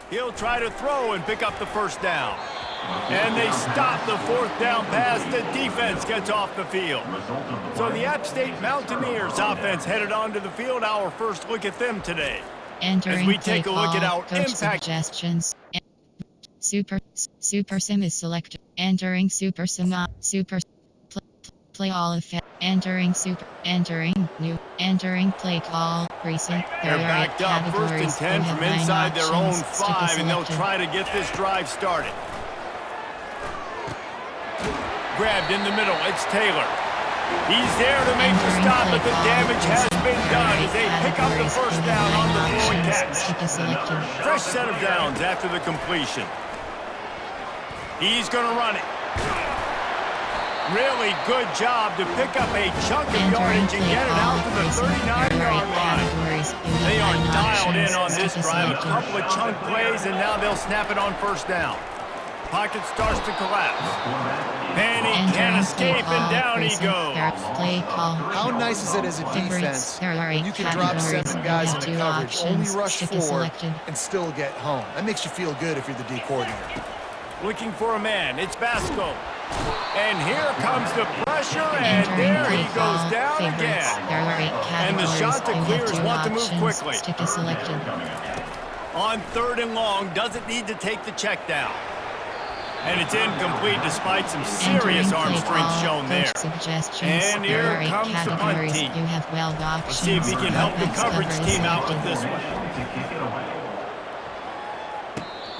He'll try to throw and pick up the first down. And they stop the fourth down pass. The defense gets off the field. So the App State Mountaineers offense headed onto the field. Our first look at them today. Entering As we take a look at our coach impact. suggestions. Super Sim is selected. Entering Super Sim. Play all effect. Entering new. Entering play call. Recent. They're There are backed up categories. first and 10 You have from 9 inside their own options. Stick is 5, and they'll selected. try to get this drive started. Grabbed in the middle, it's Taylor. He's there to make the stop, but the damage has been done as they pick up the first down on the throwing catch. Stick is selected. Fresh set of downs after the completion. He's going to run it. Really good job to pick up a chunk of yardage and get it out to the 39-yard line. They are dialed in on this drive, a couple of chunk plays, and now they'll snap it on first down. Pocket starts to collapse. And he can't escape, and down he goes. How nice is it as a defense when you can drop 7 guys in the coverage, only rush 4, and still get home? That makes you feel good if you're the D coordinator. Looking for a man, it's Basco. And here comes the pressure, and there he goes down again. And the shot to clears want to move quickly. Stick is selected. On 3rd and long, doesn't need to take the check down. And it's incomplete despite some serious arm strength shown there. And here comes the punt team. Let's see if he can help the coverage team out with this one.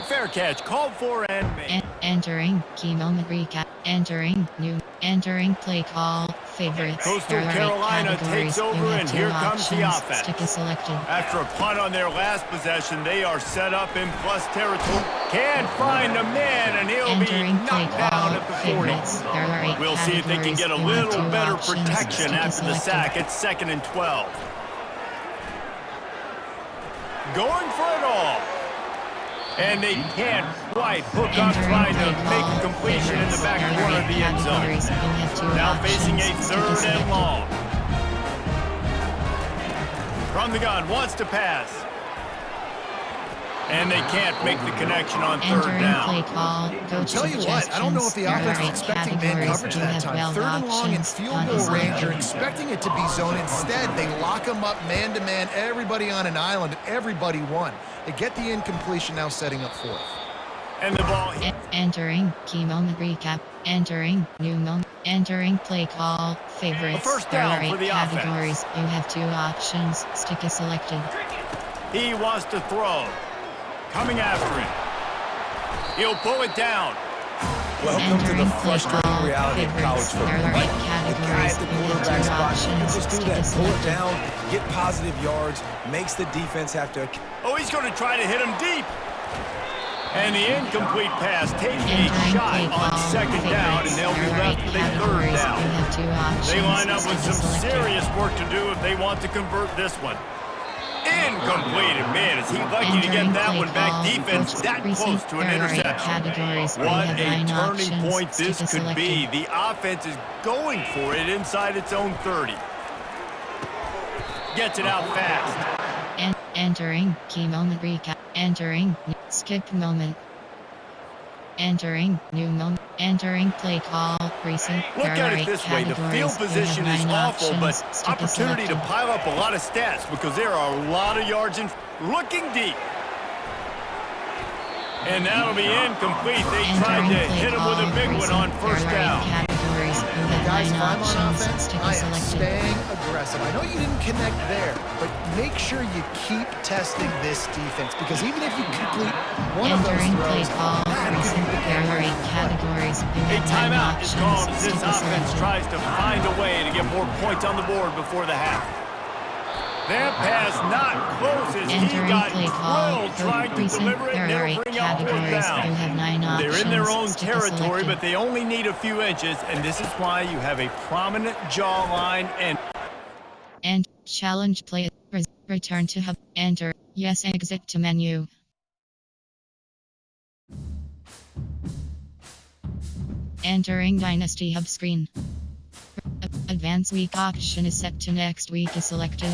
Fair catch, called for and made. Entering key moment recap. Entering new. Entering play call. Favorites. Coastal Carolina takes over, and here comes the offense. Stick is selected. After a punt on their last possession, they are set up in plus territory. Can't find a man, and he'll be knocked down at the 40. We'll see if they can get a little better protection after the sack. It's 2nd and 12. Going for it all. And they can't quite hook up trying to make a completion in the back corner of the end zone. Now facing a 3rd and long. From the gun, wants to pass. And they can't make the connection on 3rd down. I'll tell you what, I don't know if the offense is expecting man coverage that time. 3rd and long in field goal range, you're expecting it to be zone. Instead, they lock them up man-to-man, everybody on an island, and everybody won. They get the incompletion, now setting up 4th. And the ball. Entering key moment recap. Entering new moment. Entering play call. Favorites. A first down for the categories. You have 2 options. Stick is selected. He wants to throw. Coming after him. He'll pull it down. Welcome to the frustrating reality of college football. Right? The guy at the quarterback spot can just do that. Pull it down, get positive yards, makes the defense have to... Oh, he's going to try to hit him deep. And the incomplete pass taking a shot on 2nd down, and they'll be left with a 3rd down. They line up with some serious work to do if they want to convert this one. Incomplete. Man, is he lucky to get that one back. Defense that close to an interception. What a turning point this could be. The offense is going for it inside its own 30. Gets it out fast. Entering key moment recap. Entering skip moment. Entering new moment. Entering play call. Recent. Look at it this way. The field position is awful, but opportunity to pile up a lot of stats because there are a lot of yards in. Looking deep. And that'll be incomplete. They tried to hit him with a big one on 1st down. Guys, if I'm on offense, I am staying aggressive. I know you didn't connect there, but make sure you keep testing this defense because even if you complete one of those throws, that could be the categories. A timeout is called as this offense tries to find a way to get more points on the board before the half. That pass not close as he got drilled trying to deliver it and they'll bring out 4th down. They're in their own territory, but they only need a few inches, and this is why you have a prominent jawline and challenge play. Return to hub. Enter. Yes, exit to menu. Entering Dynasty Hub screen. Advanced week option is set to next week is selected.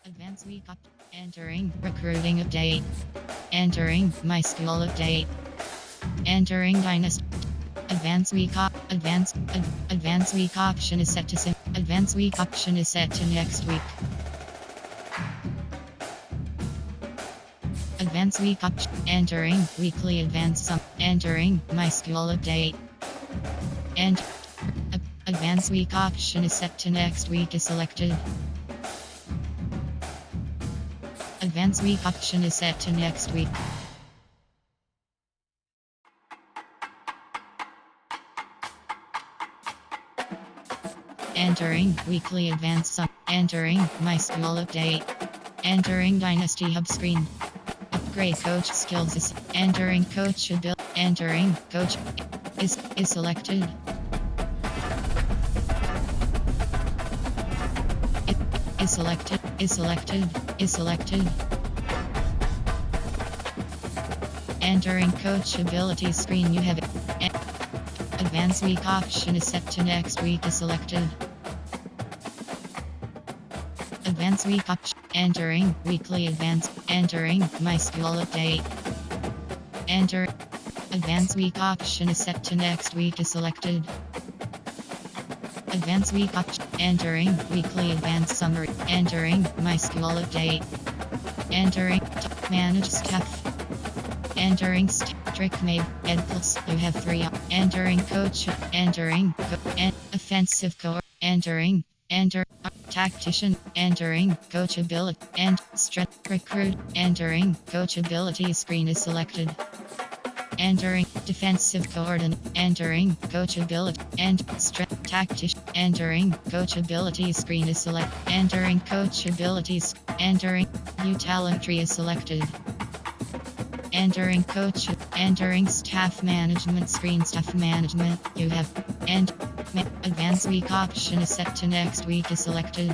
Advanced week option. Entering recruiting update. Entering my school update. Entering dynasty. Advanced week advanced week option is set to advanced week option is set to next week. Advanced week option. Entering weekly advanced sum. Entering my school update. And advanced week option is set to next week is selected. Advanced week option is set to next week. Entering weekly advanced sum. Entering my school update. Entering Dynasty Hub screen. Upgrade coach skills is entering coach ability. Entering coach is selected. Is selected. Is selected. Is selected. Entering coach ability screen. You have advanced week option is set to next week is selected. Advanced week option. Entering weekly advanced. Entering my school update. Enter. Advanced week option is set to next week is selected. Advanced week option. Entering weekly advanced summary. Entering my school update. Entering manage staff. Entering trick made Ed plus you have 3 entering coach. Entering offensive core. Entering enter tactician. Entering coach ability and strength recruit. Entering coach ability screen is selected. Entering defensive coordinate. Entering coach ability and strength tactician. Entering coach ability screen is selected. Entering coach abilities. Entering new talent tree is selected. Entering coach. Entering staff management screen. Staff management. You have and advanced week option is set to next week is selected.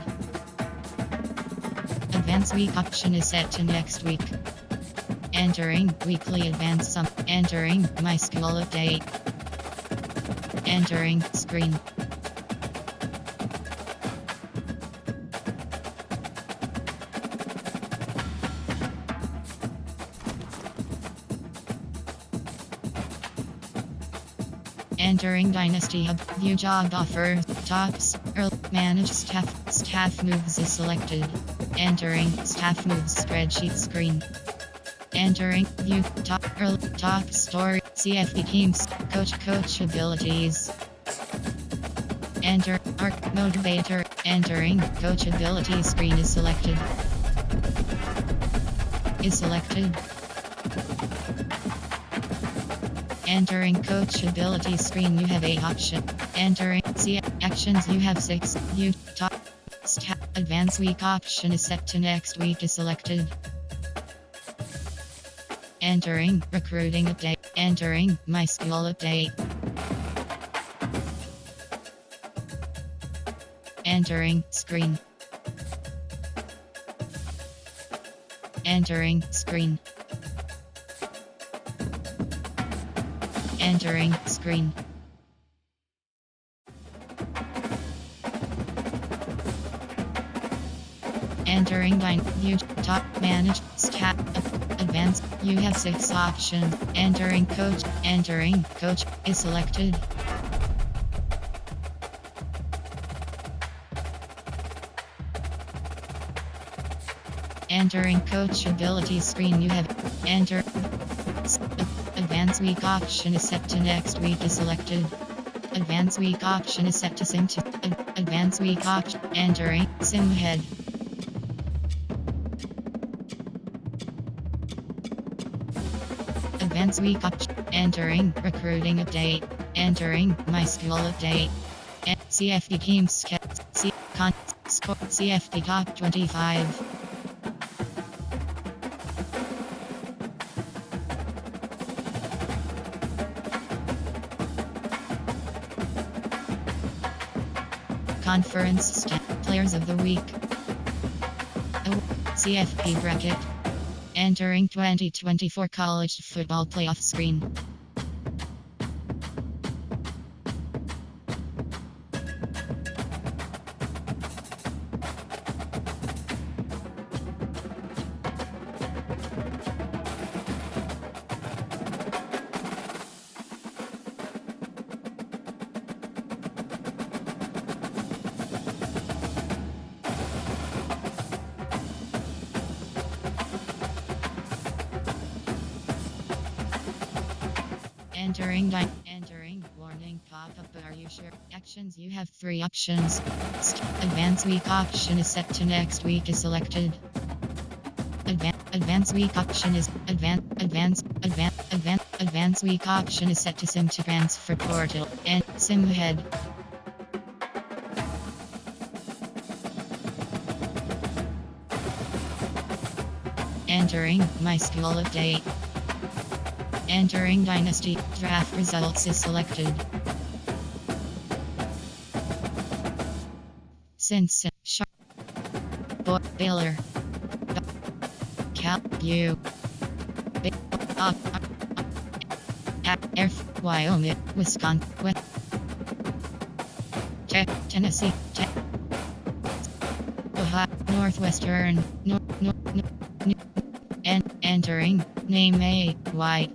Advanced week option is set to next week. Entering weekly advanced sum. Entering my school update. Entering screen. Entering Dynasty Hub. View job offer. Tops. Manage staff. Staff moves is selected. Entering staff moves spreadsheet screen. Entering view top story. CFP teams. Coach abilities. Enter arc motivator. Entering coach ability screen is selected. Is selected. Entering coach ability screen. You have 8 options. Entering see actions. You have 6. View top advanced week option is set to next week is selected. Entering recruiting update. Entering my school update. Entering screen. Entering screen. Entering screen. Entering view top manage stat advanced. You have 6 options. Entering coach. Entering coach is selected. Entering coach ability screen. You have enter. Advanced week option is set to next week is selected. Advanced week option is set to sim to advanced week option. Entering sim head. Advanced week option. Entering recruiting update. Entering my school update. CFD teams score CFD top 25. Conference players of the week. CFP bracket. Entering 2024 college football playoff screen. Entering warning pop-up. Are you sure? Actions. You have 3 options. Advance week option is set to next week is selected. Advance week option is advance week option is set to sim to transfer portal and sim head. Entering my school update. Entering Dynasty draft results is selected. Since Sharp Baylor Cal U Wyoming Wisconsin Tennessee Ohio Northwestern entering name A White.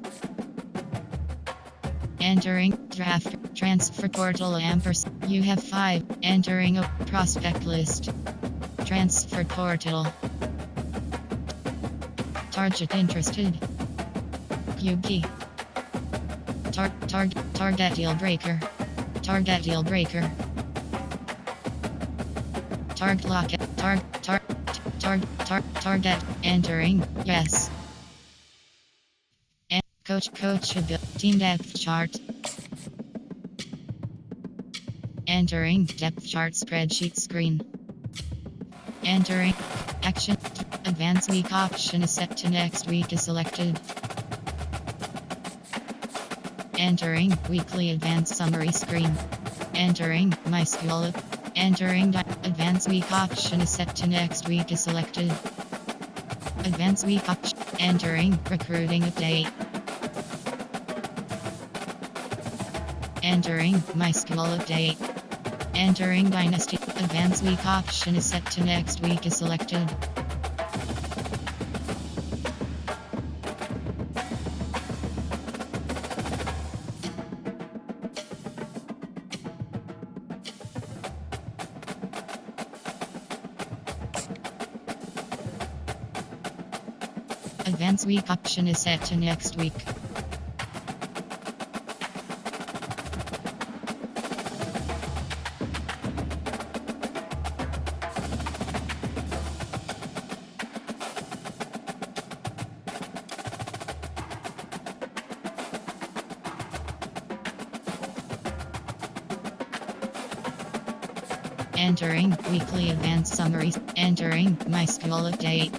Entering draft transfer portal ampersand. You have 5. Entering a prospect list. Transfer portal. Target interested. Yugi. Target deal breaker. Target deal breaker. Target lock. Target entering. Yes. And coach team depth chart. Entering depth chart spreadsheet screen. Entering action. Advance week option is set to next week is selected. Entering weekly advanced summary screen. Entering my school. Entering advance week option is set to next week is selected. Advance week option. Entering recruiting update. Entering my school update. Entering Dynasty. Advance week option is set to next week is selected. Advance week option is set to next week. Entering weekly advanced summaries. Entering my school update.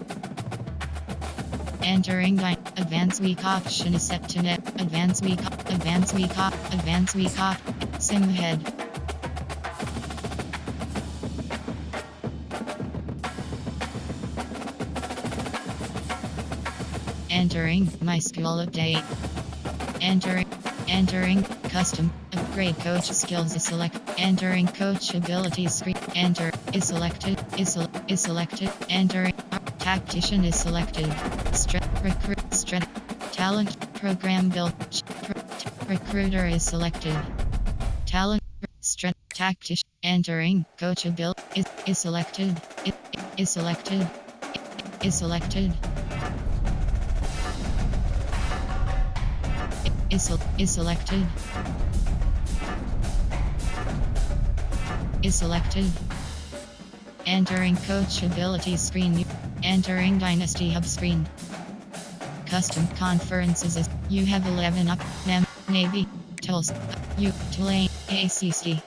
Entering advance week option is set to net. Advance week sim head. Entering my school update. Entering custom upgrade coach skills is select. Entering coach abilities screen. Enter is selected. Is selected. Entering tactician is selected. Recruit talent program build. Recruiter is selected. Talent tactician. Entering coach ability is selected. Is selected. Is selected. Is selected. Is selected. Entering coach ability screen. Entering Dynasty Hub screen. Custom conferences is you have 11 up. Navy, Tulsa, Tulane, ACC,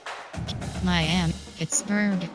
Miami, Pittsburgh.